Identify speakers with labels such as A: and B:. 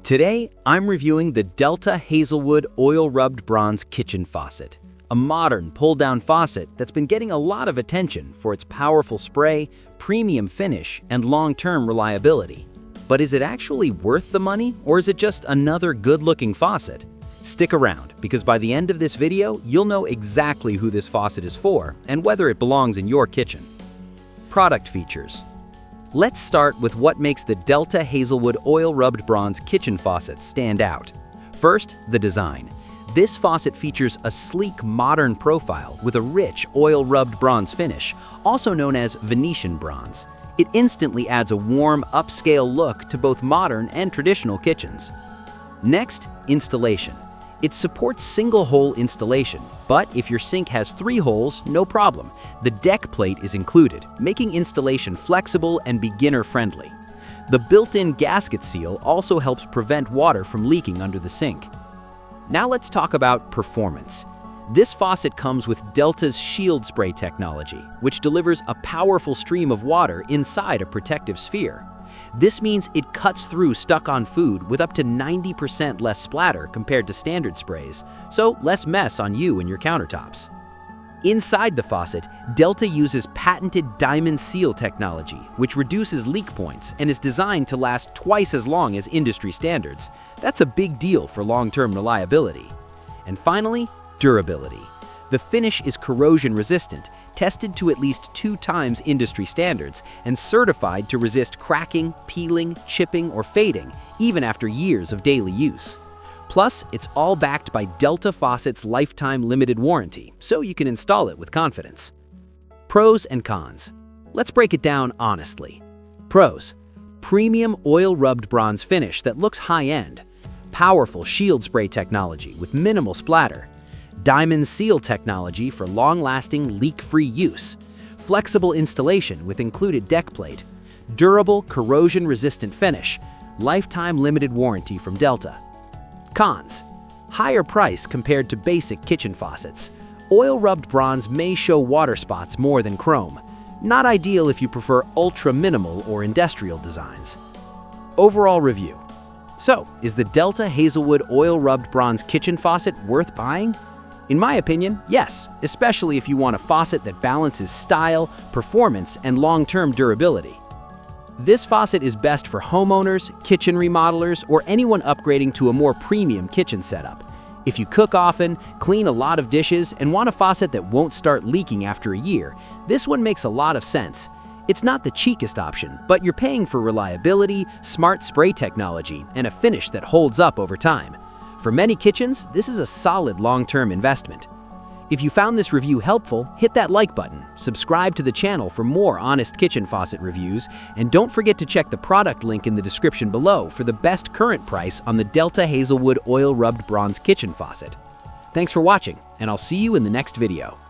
A: Today, I'm reviewing the Delta Hazelwood Oil-Rubbed Bronze Kitchen Faucet, a modern pull-down faucet that's been getting a lot of attention for its powerful spray, premium finish, and long-term reliability. But is it actually worth the money, or is it just another good-looking faucet? Stick around, because by the end of this video, you'll know exactly who this faucet is for and whether it belongs in your kitchen. Product features. Let's start with what makes the Delta Hazelwood Oil-Rubbed Bronze Kitchen Faucet stand out. First, the design. This faucet features a sleek, modern profile with a rich oil-rubbed bronze finish, also known as Venetian bronze. It instantly adds a warm, upscale look to both modern and traditional kitchens. Next, installation. It supports single-hole installation, but if your sink has 3 holes, no problem. The deck plate is included, making installation flexible and beginner-friendly. The built-in gasket seal also helps prevent water from leaking under the sink. Now let's talk about performance. This faucet comes with Delta's Shield Spray technology, which delivers a powerful stream of water inside a protective sphere. This means it cuts through stuck-on food with up to 90% less splatter compared to standard sprays, so less mess on you and your countertops. Inside the faucet, Delta uses patented diamond seal technology, which reduces leak points and is designed to last twice as long as industry standards. That's a big deal for long-term reliability. And finally, durability. The finish is corrosion-resistant, tested to at least 2 times industry standards, and certified to resist cracking, peeling, chipping, or fading, even after years of daily use. Plus, it's all backed by Delta Faucet's lifetime limited warranty, so you can install it with confidence. Pros and cons. Let's break it down honestly. Pros: premium oil-rubbed bronze finish that looks high-end, powerful shield spray technology with minimal splatter, diamond seal technology for long-lasting, leak-free use, flexible installation with included deck plate, durable, corrosion-resistant finish, lifetime limited warranty from Delta. Cons: higher price compared to basic kitchen faucets. Oil-rubbed bronze may show water spots more than chrome. Not ideal if you prefer ultra-minimal or industrial designs. Overall review. So, is the Delta Hazelwood Oil-Rubbed Bronze Kitchen Faucet worth buying? In my opinion, yes, especially if you want a faucet that balances style, performance, and long-term durability. This faucet is best for homeowners, kitchen remodelers, or anyone upgrading to a more premium kitchen setup. If you cook often, clean a lot of dishes, and want a faucet that won't start leaking after a year, this one makes a lot of sense. It's not the cheapest option, but you're paying for reliability, smart spray technology, and a finish that holds up over time. For many kitchens, this is a solid long-term investment. If you found this review helpful, hit that like button, subscribe to the channel for more honest kitchen faucet reviews, and don't forget to check the product link in the description below for the best current price on the Delta Hazelwood Oil-Rubbed Bronze Kitchen Faucet. Thanks for watching, and I'll see you in the next video.